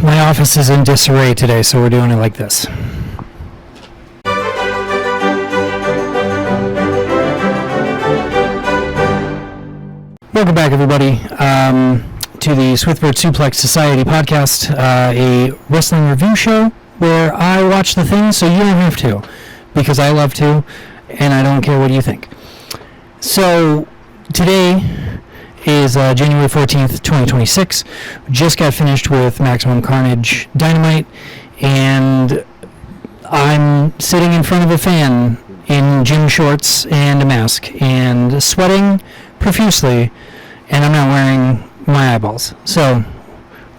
My office is in disarray today, so we're doing it like this. Welcome back, everybody, to the Swithbird Suplex Society podcast, a wrestling review show where I watch the things so you don't have to, because I love to, and I don't care what you think. So, today is January 14th, 2026. Just got finished with Maximum Carnage Dynamite, and I'm sitting in front of a fan in gym shorts and a mask, and sweating profusely, and I'm not wearing my eyeballs. So,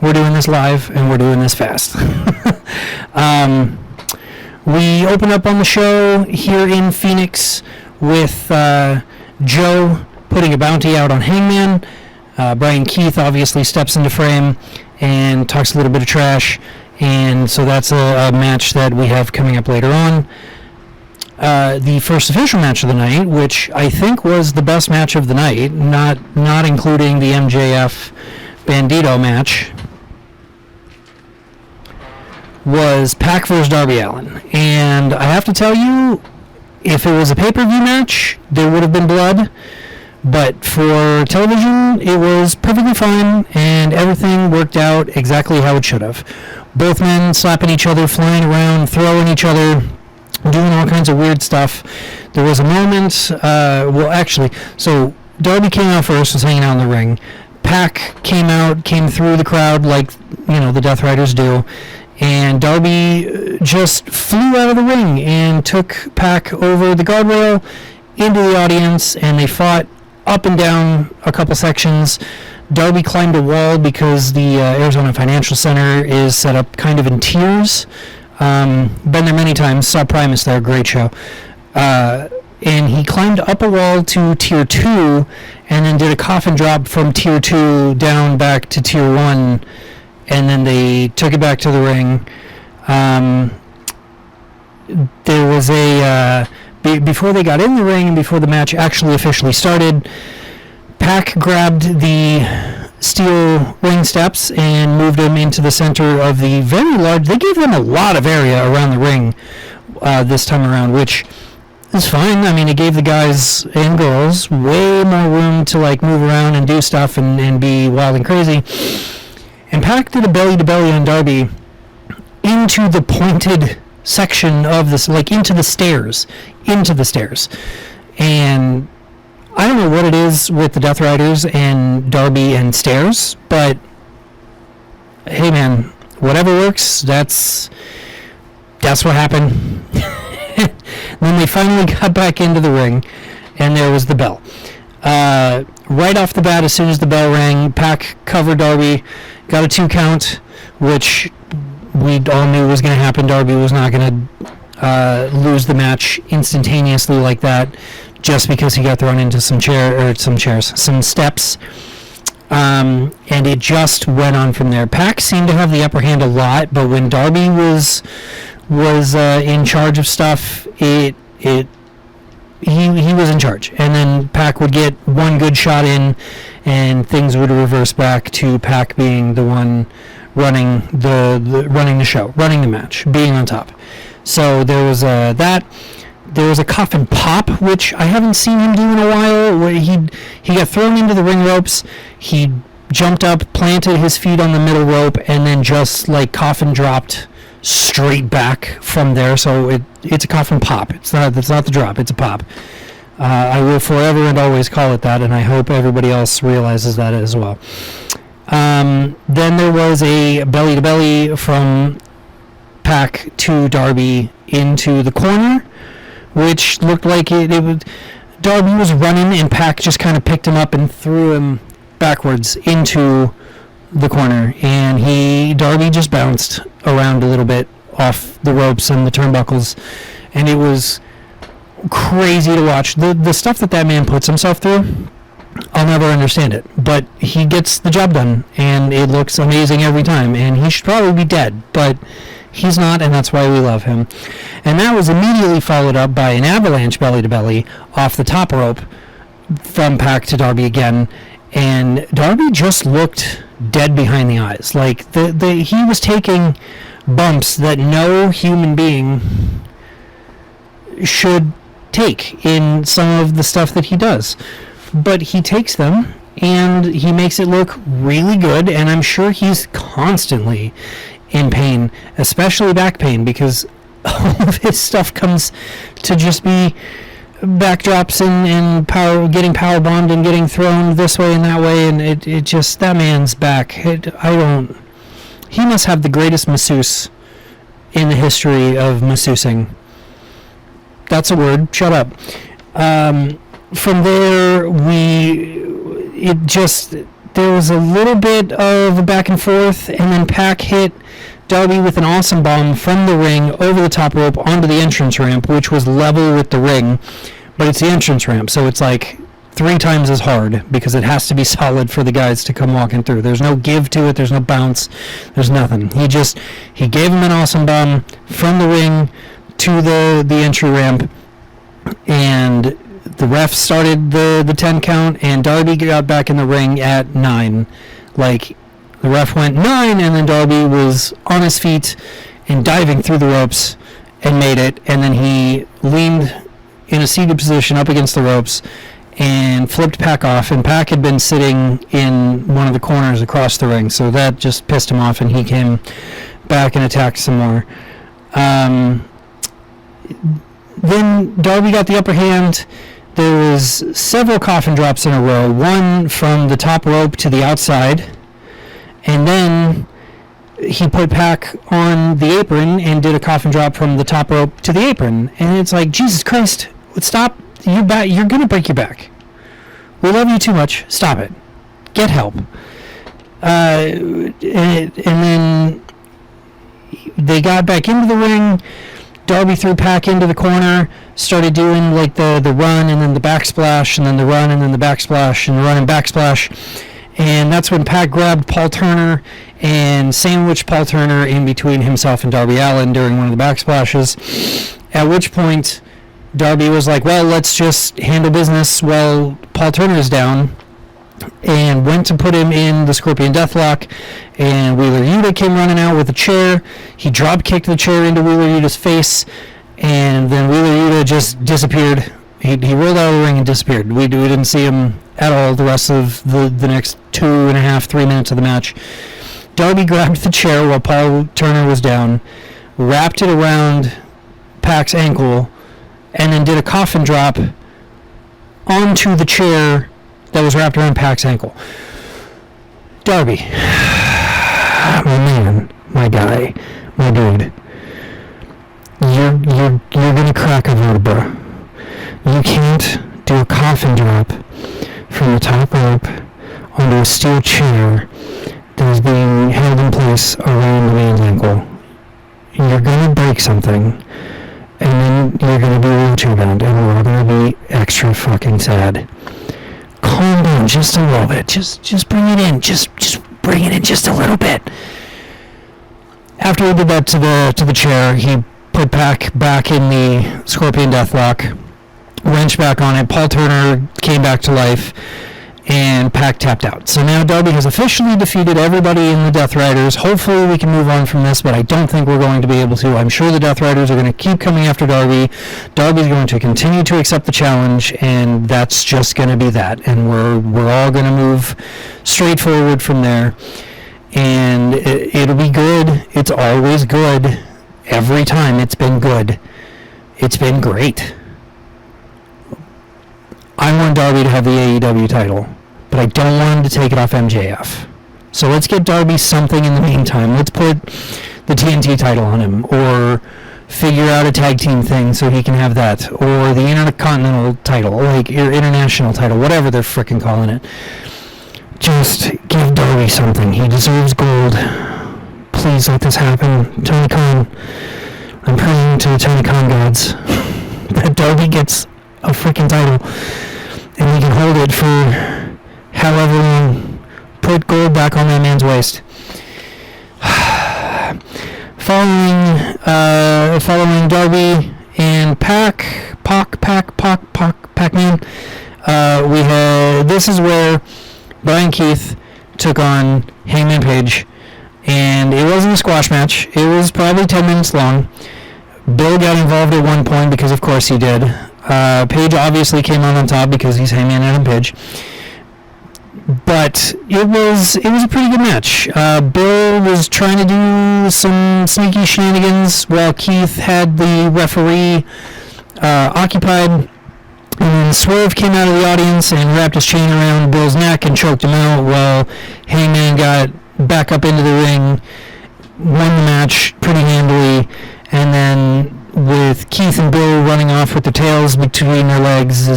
we're doing this live, and we're doing this fast. We open up on the show here in Phoenix with Joe putting a bounty out on Hangman. Brian Keith obviously steps into frame and talks a little bit of trash, and so that's a match that we have coming up later on. The first official match of the night, which I think was the best match of the night, not including the MJF Bandito match, was Pac vs. Darby Allin. And I have to tell you, if it was a pay-per-view match, there would have been blood. But for television, it was perfectly fine, and everything worked out exactly how it should have. Both men slapping each other, flying around, throwing each other, doing all kinds of weird stuff. There was a moment, so Darby came out first, was hanging out in the ring. Pac came through the crowd like, the Death Riders do. And Darby just flew out of the ring and took Pac over the guardrail into the audience, and they fought up and down a couple sections. Darby climbed a wall because the Arizona Financial Center is set up kind of in tiers. Been there many times, saw Primus there, great show. And he climbed up a wall to tier 2 and then did a coffin drop from tier 2 down back to tier 1. And then they took it back to the ring. There was before they got in the ring and before the match actually officially started, Pac grabbed the steel ring steps and moved them into the center of the very large. They gave them a lot of area around the ring this time around, which is fine. I mean, it gave the guys and girls way more room to move around and do stuff and be wild and crazy. And Pac did a belly-to-belly on Darby into the pointed section of this, into the stairs. And I don't know what it is with the Death Riders and Darby and stairs, but hey man, whatever works, that's what happened. Then they finally got back into the ring, and there was the bell. Right off the bat, as soon as the bell rang, Pac covered Darby, got a 2 count, which we all knew was going to happen. Darby was not going to lose the match instantaneously like that, just because he got thrown into some steps. And it just went on from there. Pac seemed to have the upper hand a lot, but when Darby was in charge of stuff, he was in charge, and then Pac would get one good shot in, and things would reverse back to Pac being the one running the show, running the match, being on top. So there was that. There was a coffin pop, which I haven't seen him do in a while, where he got thrown into the ring ropes, he jumped up, planted his feet on the middle rope, and then just coffin dropped straight back from there. So it's a coffin pop. It's not the drop. It's a pop. I will forever and always call it that, and I hope everybody else realizes that as well. Then there was a belly-to-belly from Pac to Darby into the corner, which looked like it was Darby was running, and Pac just kind of picked him up and threw him backwards into the corner, and Darby just bounced around a little bit off the ropes and the turnbuckles, and it was crazy to watch. The stuff that man puts himself through, I'll never understand it, but he gets the job done, and it looks amazing every time, and he should probably be dead, but he's not, and that's why we love him. And that was immediately followed up by an avalanche belly-to-belly off the top rope from Pac to Darby again, and Darby just looked dead behind the eyes. Like he was taking bumps that no human being should take in some of the stuff that he does, but he takes them and he makes it look really good, and I'm sure he's constantly in pain, especially back pain, because all of his stuff comes to just be backdrops and power, getting power bombed and getting thrown this way and that way, and it just, that man's back, he must have the greatest masseuse in the history of masseusing. That's a word, shut up. From there, there was a little bit of a back and forth, and then Pac hit Darby with an awesome bomb from the ring over the top rope onto the entrance ramp, which was level with the ring, but it's the entrance ramp, so it's like 3 times as hard because it has to be solid for the guys to come walking through. There's no give to it, there's no bounce, there's nothing. He gave him an awesome bomb from the ring to the entry ramp, and the ref started the 10 count, and Darby got back in the ring at 9. Like, the ref went 9, and then Darby was on his feet and diving through the ropes and made it, and then he leaned in a seated position up against the ropes and flipped Pac off, and Pac had been sitting in one of the corners across the ring, so that just pissed him off, and he came back and attacked some more. Then Darby got the upper hand. There was several coffin drops in a row, one from the top rope to the outside, and then he put Pac on the apron and did a coffin drop from the top rope to the apron, and it's like, Jesus Christ, stop, you're going to break your back. We love you too much, stop it. Get help. And then they got back into the ring. Darby threw Pac into the corner, started doing like the run and then the backsplash, and then the run and then the backsplash, and the run and backsplash. And that's when Pac grabbed Paul Turner and sandwiched Paul Turner in between himself and Darby Allin during one of the backsplashes. At which point, Darby was like, well, let's just handle business while Paul Turner is down, and went to put him in the Scorpion Deathlock, and Wheeler Yuta came running out with a chair. He drop kicked the chair into Wheeler Yuta's face, and then Wheeler Yuta just disappeared. He rolled out of the ring and disappeared. We didn't see him at all the rest of the next 2.5, 3 minutes of the match. Darby grabbed the chair while Paul Turner was down, wrapped it around Pac's ankle, and then did a coffin drop onto the chair that was wrapped around Pac's ankle. Darby, my man, my guy, my dude, you're gonna crack a vertebra. You can't do a coffin drop from the top rope onto a steel chair that is being held in place around the man's ankle. You're gonna break something, and then you're gonna be wheelchair bound, and we're all gonna be extra fucking sad. Calm down just a little bit. Just bring it in. Just bring it in just a little bit. After he did that to the chair, he put Pac back in the Scorpion Deathlock, wrenched back on it. Paul Turner came back to life, and Pac tapped out. So now Darby has officially defeated everybody in the Death Riders. Hopefully we can move on from this, but I don't think we're going to be able to. I'm sure the Death Riders are going to keep coming after Darby. Darby's going to continue to accept the challenge, and that's just going to be that. And we're all going to move straight forward from there. And it'll be good. It's always good. Every time it's been good. It's been great. I want Darby to have the AEW title, but I don't want him to take it off MJF. So let's get Darby something in the meantime. Let's put the TNT title on him, or figure out a tag team thing so he can have that, or the Intercontinental title, like International title, whatever they're frickin' calling it. Just give Darby something. He deserves gold. Please let this happen. Tony Khan, I'm praying to the Tony Khan gods that Darby gets a freaking title, and we can hold it for however long. Put gold back on that man's waist. Following Darby and Pac-Man, we had, this is where took on Hangman Page, and it wasn't a squash match. It was probably 10 minutes long. Bill got involved at one point because, of course, he did. Page obviously came out on top because he's Hangman Adam Page. But it was a pretty good match. Bill was trying to do some sneaky shenanigans while Keith had the referee occupied. And then Swerve came out of the audience and wrapped his chain around Bill's neck and choked him out while Hangman got back up into the ring, won the match pretty handily, and then with Keith and Bill running off with their tails between their legs, they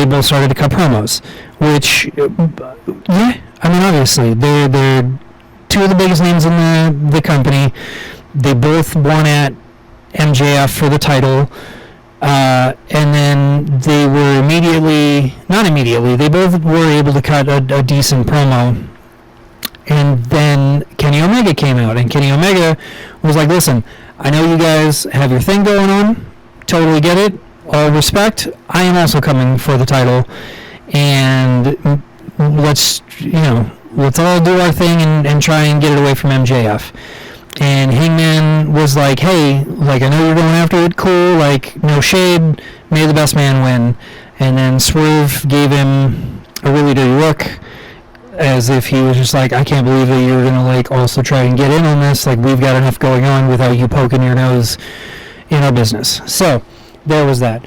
both started to cut promos, which, obviously, they're two of the biggest names in the company. They both won at MJF for the title, and then they were they both were able to cut a decent promo. And then Kenny Omega came out, and Kenny Omega was like, listen, I know you guys have your thing going on, totally get it, all respect, I am also coming for the title, and let's all do our thing and try and get it away from MJF. And Hangman was like, hey, I know you're going after it, cool, no shade, may the best man win. And then Swerve gave him a really dirty look, as if he was just like, I can't believe that you're going to also try and get in on this, we've got enough going on without you poking your nose in our business. So there was that.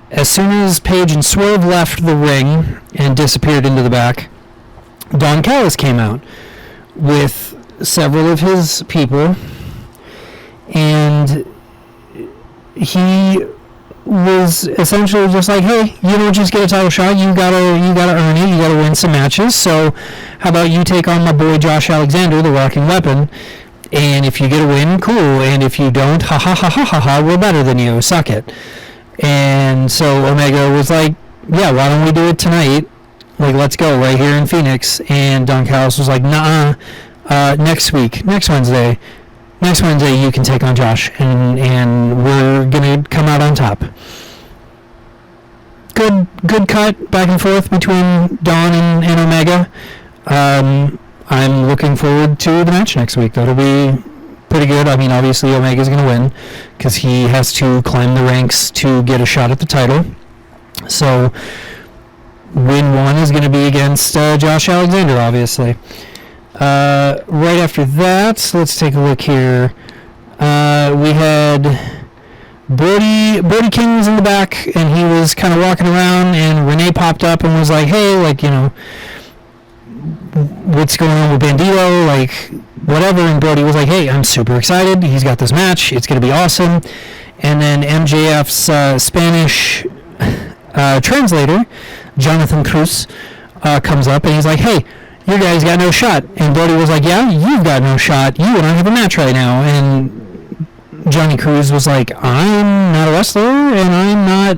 As soon as Page and Swerve left the ring and disappeared into the back, Don Callis came out with several of his people, and he was essentially just like, hey, you don't just get a title shot, you gotta earn it, you gotta win some matches, so how about you take on my boy Josh Alexander, the Rocking Weapon, and if you get a win, cool, and if you don't, ha ha ha ha ha ha, we're better than you, suck it. And so Omega was like, yeah, why don't we do it tonight, let's go right here in Phoenix. And Don Callis was like, nah, next Wednesday you can take on Josh, and we're gonna come out on top. Good cut back and forth between Don and Omega. I'm looking forward to the match next week. That'll be pretty good. I mean, obviously Omega's gonna win because he has to climb the ranks to get a shot at the title. So win one is gonna be against Josh Alexander, obviously. Right after that, let's take a look here. We had Brody King was in the back, and he was kind of walking around, and Renee popped up and was like, hey, what's going on with Bandito, whatever. And Brody was like, hey, I'm super excited. He's got this match. It's going to be awesome. And then MJF's Spanish translator, Jonathan Cruz, comes up, and he's like, hey, you guys got no shot. And Brody was like, yeah, you've got no shot. You and I have a match right now. And Johnny Cruz was like, I'm not a wrestler, and I'm not,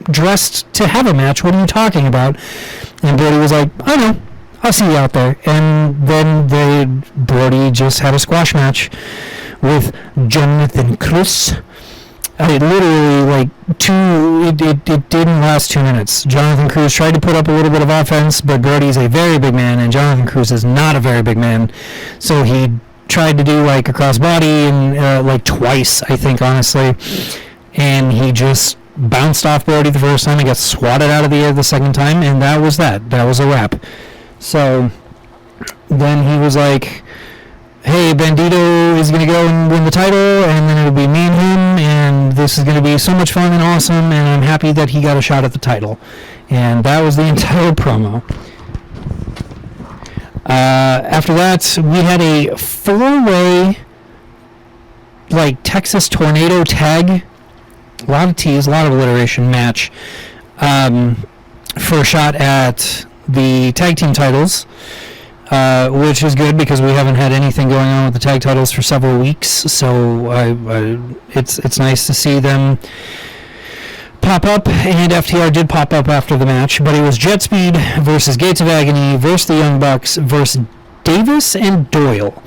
dressed to have a match. What are you talking about? And Brody was like, I know. I'll see you out there. And then Brody just had a squash match with Jonathan Cruz. It literally, it didn't last 2 minutes. Jonathan Cruz tried to put up a little bit of offense, but Brody's a very big man, and Jonathan Cruz is not a very big man. So he tried to do, a crossbody, and, twice, I think, honestly. And he just bounced off Brody the first time and got swatted out of the air the second time, and that was that. That was a wrap. So then he was like, hey, Bandito is going to go and win the title, and then it'll be me and him, and this is going to be so much fun and awesome, and I'm happy that he got a shot at the title. And that was the entire promo. After that, we had a 4-way, Texas Tornado tag, a lot of T's, a lot of alliteration match, for a shot at the tag team titles. Which is good because we haven't had anything going on with the tag titles for several weeks, so it's nice to see them pop up, and FTR did pop up after the match, but it was Jet Speed versus Gates of Agony versus the Young Bucks versus Davis and Doyle.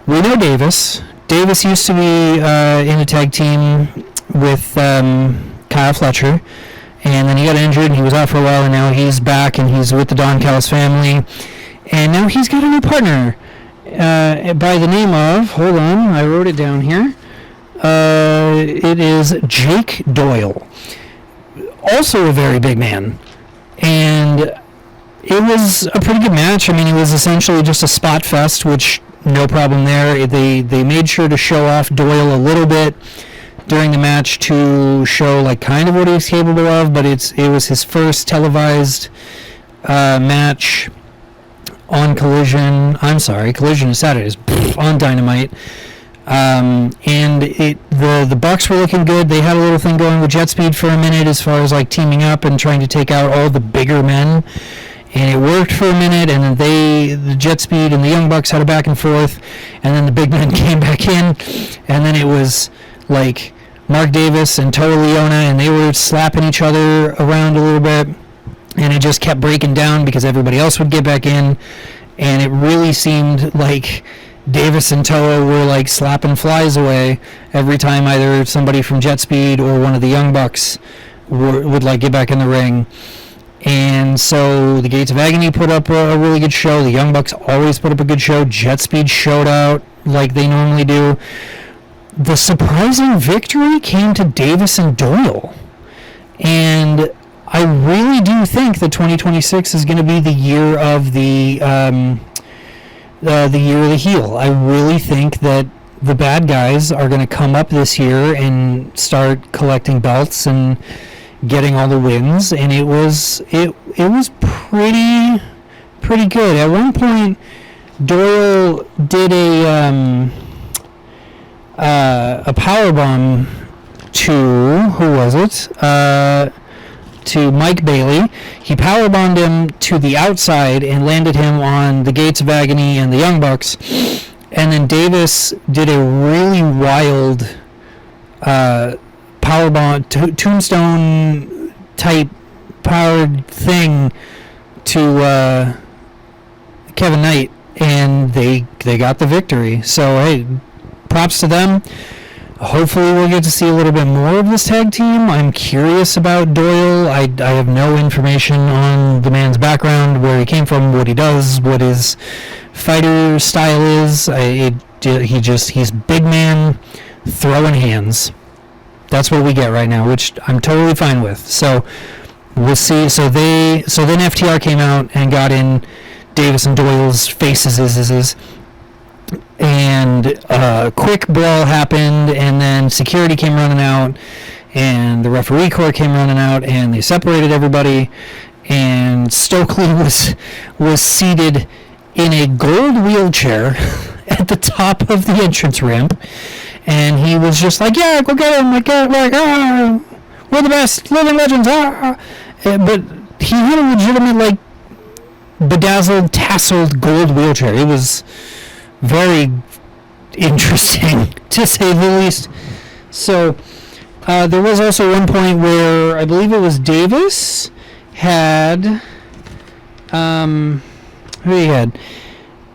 We know Davis. Davis used to be in a tag team with Kyle Fletcher, and then he got injured, and he was out for a while, and now he's back, and he's with the Don Callis family, and now he's got a new partner by the name of, hold on, I wrote it down here, it is Jake Doyle, also a very big man, and it was a pretty good match. I mean, it was essentially just a spot fest, which no problem there. They made sure to show off Doyle a little bit during the match to show like kind of what he was capable of, but it was his first televised match on Collision. I'm sorry, Collision is Saturdays on Dynamite. And the Bucks were looking good. They had a little thing going with Jet Speed for a minute as far as like teaming up and trying to take out all the bigger men. And it worked for a minute, and then the Jet Speed and the Young Bucks had a back and forth, and then the big men came back in, and then it was like Mark Davis and Toa Leona, and they were slapping each other around a little bit, and it just kept breaking down because everybody else would get back in, and it really seemed like Davis and Toa were like slapping flies away every time either somebody from Jet Speed or one of the Young Bucks would like get back in the ring. And so the Gates of Agony put up a really good show. The Young Bucks always put up a good show. Jet Speed showed out like they normally do. The surprising victory came to Davis and Doyle. And I really do think that 2026 is going to be the year of the year of the heel. I really think that the bad guys are going to come up this year and start collecting belts and getting all the wins, and it was pretty good. At one point, Doyle did a powerbomb to, who was it? To Mike Bailey. He powerbombed him to the outside and landed him on the Gates of Agony and the Young Bucks. And then Davis did a really wild powerbomb, tombstone type powered thing to Kevin Knight, and they got the victory. So hey, props to them. Hopefully we'll get to see a little bit more of this tag team. I'm curious about Doyle. I have no information on the man's background, where he came from, what he does, what his fighter style is. He's big man throwing hands. That's what we get right now, which I'm totally fine with. So we'll see. So then FTR came out and got in Davis and Doyle's faces, and a quick brawl happened, and then security came running out, and the referee corps came running out, and they separated everybody, and Stokely was seated in a gold wheelchair at the top of the entrance ramp, and he was just like, yeah, go get him, we're the best living legends, but he had a legitimate, like, bedazzled, tasseled gold wheelchair. It was very interesting, to say the least. So there was also one point where I believe it was Davis had who he had?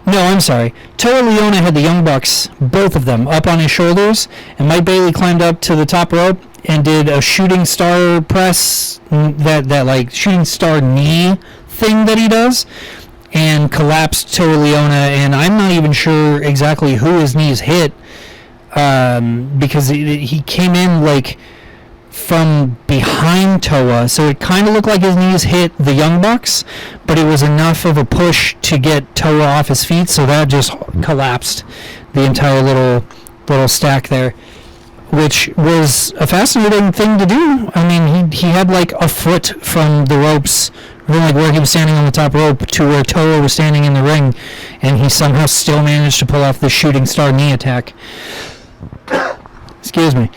No, I'm sorry. Toa Leona had the Young Bucks, both of them, up on his shoulders, and Mike Bailey climbed up to the top rope and did a shooting star press, that like shooting star knee thing that he does, and collapsed Toa Leona, and I'm not even sure exactly who his knees hit, because he came in like from behind Toa, so it kind of looked like his knees hit the Young Bucks, but it was enough of a push to get Toa off his feet, so that just collapsed the entire little stack there, which was a fascinating thing to do. I mean, he had like a foot from the ropes, from like where he was standing on the top rope to where Toa was standing in the ring, and he somehow still managed to pull off the shooting star knee attack. Excuse me.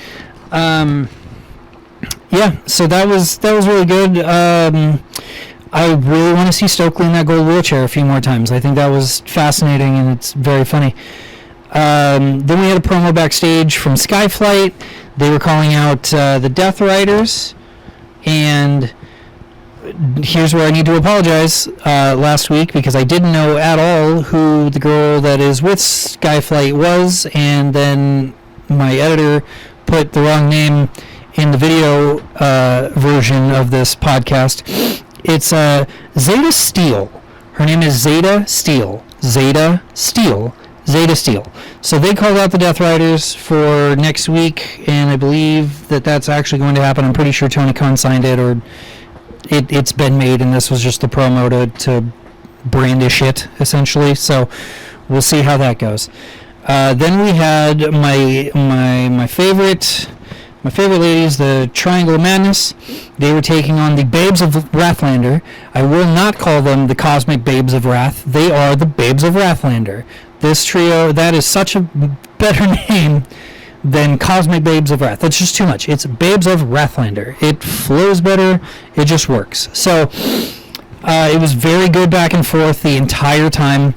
Yeah, so that was really good. I really want to see Stokely in that gold wheelchair a few more times. I think that was fascinating, and it's very funny. Then we had a promo backstage from Skyflight. They were calling out the Death Riders, and here's where I need to apologize last week, because I didn't know at all who the girl that is with Skyflight was, and then my editor put the wrong name in the video version of this podcast. It's Zeta Steel. Her name is Zeta Steel. Zeta Steel. So they called out the Death Riders for next week, and I believe that's actually going to happen. I'm pretty sure Tony Khan signed it, or it's been made, and this was just the promo to brandish it, essentially. So we'll see how that goes. Then we had my favorite ladies, the Triangle of Madness. They were taking on the Babes of Wrathlander. I will not call them the Cosmic Babes of Wrath. They are the Babes of Wrathlander. This trio, that is such a better name than Cosmic Babes of Wrath. That's just too much. It's Babes of Wrathlander. It flows better. It just works. So it was very good back and forth the entire time.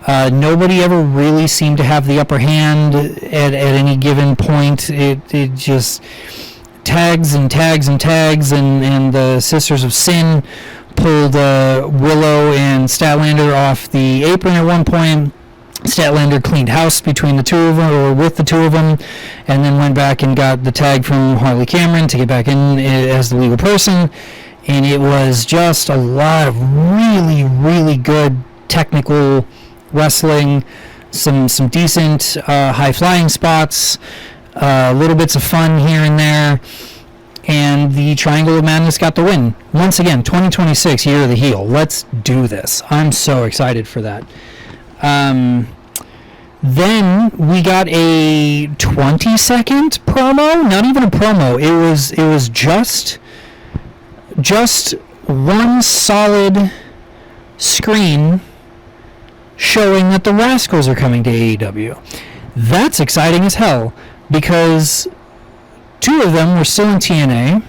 Nobody ever really seemed to have the upper hand at any given point. It just tags and the Sisters of Sin pulled Willow and Statlander off the apron at one point. Statlander cleaned house between the two of them, or with the two of them, and then went back and got the tag from Harley Cameron to get back in as the legal person. And it was just a lot of really, really good technical wrestling, some decent high-flying spots, little bits of fun here and there, and the Triangle of Madness got the win. Once again, 2026, Year of the Heel. Let's do this. I'm so excited for that. Then we got a 20-second promo. Not even a promo. It was just one solid screen showing that the Rascals are coming to AEW. That's exciting as hell, because two of them were still in TNA.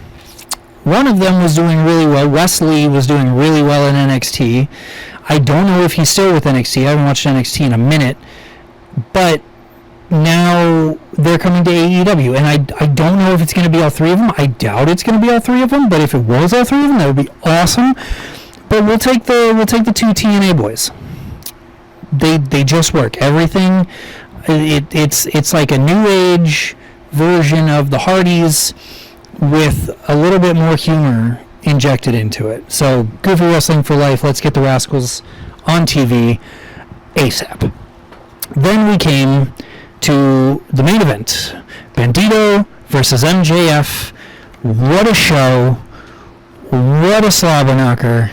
One of them was doing really well. Wesley was doing really well in NXT. I don't know if he's still with NXT. I haven't watched NXT in a minute. But now they're coming to AEW, and I don't know if it's going to be all three of them. I doubt it's going to be all three of them, but if it was all three of them, that would be awesome. But we'll take the two TNA boys. They just work. Everything, it's like a new age version of the Hardys with a little bit more humor injected into it. So, Goofy Wrestling for life. Let's get the Rascals on TV ASAP. Then we came to the main event. Bandito versus MJF. What a show. What a slobber knocker.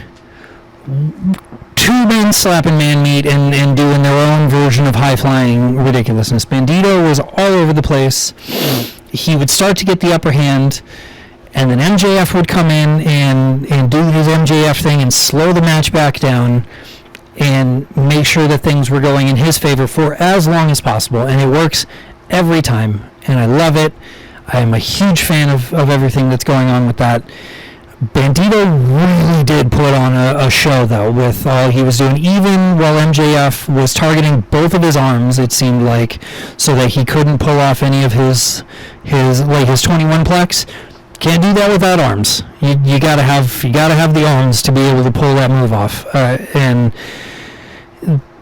Two men slapping man meat and doing their own version of high-flying ridiculousness. Bandito was all over the place. He would start to get the upper hand, and then MJF would come in and do his MJF thing and slow the match back down and make sure that things were going in his favor for as long as possible. And it works every time, and I love it. I am a huge fan of everything that's going on with that. Bandito really did put on a show, though, with all he was doing, even while MJF was targeting both of his arms, it seemed like, so that he couldn't pull off any of his 21 plex. Can't do that without arms. You gotta have the arms to be able to pull that move off. And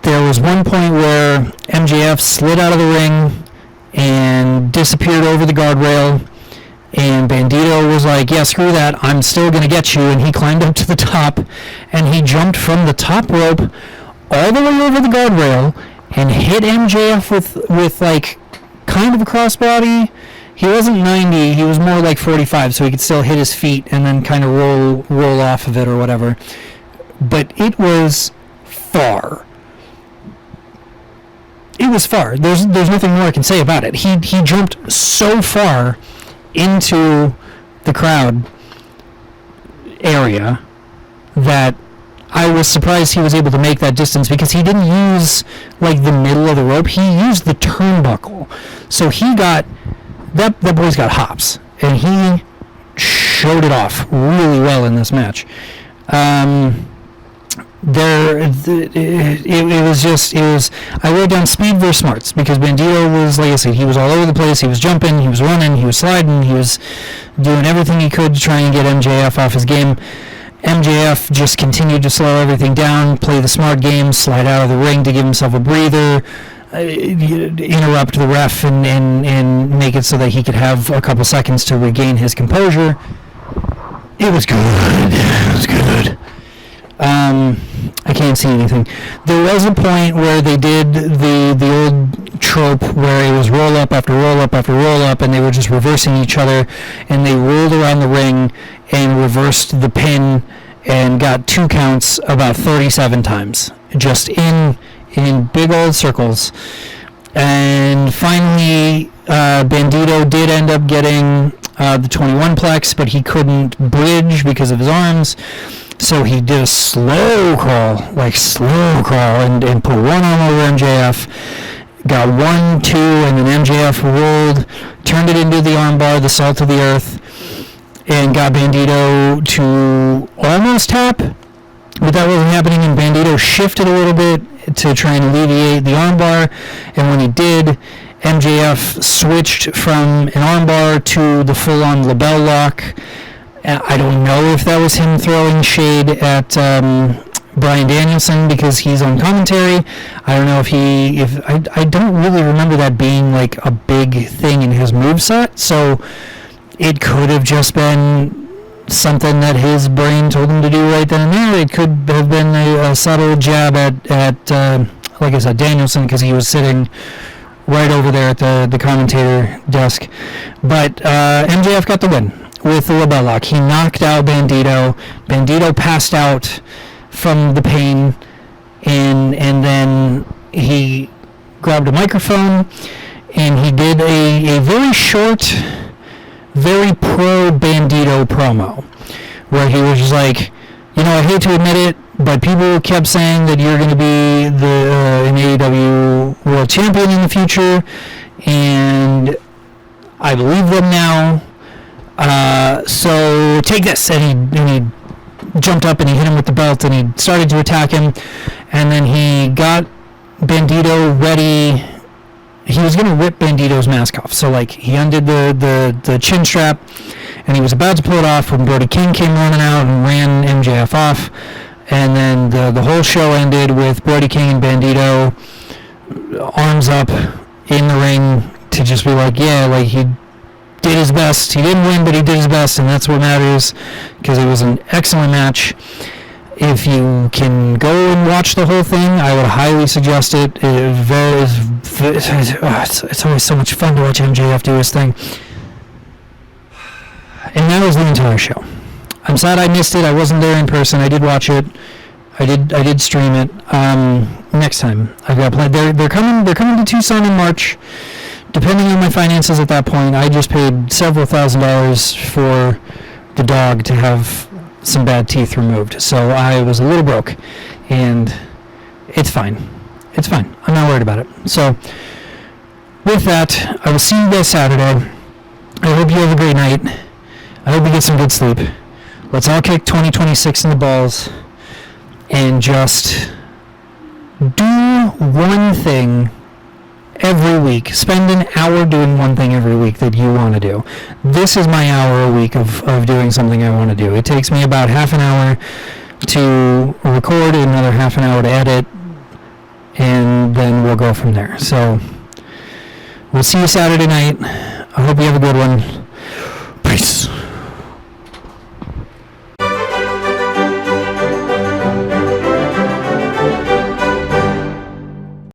there was one point where MJF slid out of the ring and disappeared over the guardrail, and Bandito was like, yeah, screw that, I'm still gonna get you, and he climbed up to the top, and he jumped from the top rope all the way over the guardrail and hit MJF with like kind of a crossbody. He wasn't 90, he was more like 45, so he could still hit his feet and then kind of roll off of it or whatever. But it was far. It was far. There's nothing more I can say about it. He jumped so far into the crowd area that I was surprised he was able to make that distance, because he didn't use like the middle of the rope. He used the turnbuckle. So he got... That boy's got hops, and he showed it off really well in this match. It was. I wrote down speed versus smarts, because Bandito was, like I said, he was all over the place. He was jumping, he was running, he was sliding, he was doing everything he could to try and get MJF off his game. MJF just continued to slow everything down, play the smart game, slide out of the ring to give himself a breather. interrupt the ref and make it so that he could have a couple seconds to regain his composure. It was good. It was good. I can't see anything. There was a point where they did the old trope where it was roll up after roll up after roll up, and they were just reversing each other, and they rolled around the ring and reversed the pin and got 2 counts about 37 times, just in big old circles. And finally, Bandito did end up getting the 21 plex, but he couldn't bridge because of his arms. So he did a slow crawl, and put one arm over MJF, got 1, 2, and then MJF rolled, turned it into the armbar, the salt of the earth, and got Bandito to almost tap, but that wasn't happening, and Bandito shifted a little bit to try and alleviate the armbar, and when he did, MJF switched from an armbar to the full-on label lock. I don't know if that was him throwing shade at Bryan Danielson because he's on commentary. I don't know if I don't really remember that being like a big thing in his moveset, so it could have just been something that his brain told him to do right then and there. It could have been a subtle jab at like I said, Danielson, because he was sitting right over there at the commentator desk. But MJF got the win with the label lock. He knocked out Bandito. Bandito passed out from the pain, and then he grabbed a microphone, and he did a very short, very pro-Bandito promo, where he was just like, I hate to admit it, but people kept saying that you're going to be an AEW World Champion in the future, and I believe them now. So take this, and he jumped up and he hit him with the belt, and he started to attack him, and then he got Bandito ready. He was going to rip Bandito's mask off, so he undid the chin strap, and he was about to pull it off when Brody King came running out and ran MJF off, and then the whole show ended with Brody King and Bandito arms up in the ring to just be he did his best. He didn't win, but he did his best, and that's what matters, because it was an excellent match. If you can go and watch the whole thing, I would highly suggest it. It's always so much fun to watch MJF do his thing. And that was the entire show. I'm sad I missed it. I wasn't there in person. I did watch it. I did stream it. Next time I've got planned. They're coming to Tucson in March. Depending on my finances at that point, I just paid several $1,000s for the dog to have some bad teeth removed. So I was a little broke, and it's fine. It's fine. I'm not worried about it. So with that, I will see you guys Saturday. I hope you have a great night. I hope you get some good sleep. Let's all kick 2026 in the balls and just do one thing every week. Spend an hour doing one thing every week that you want to do. This is my hour a week of doing something I want to do. It takes me about half an hour to record, another half an hour to edit, and then we'll go from there. So we'll see you Saturday night. I hope you have a good one. Peace.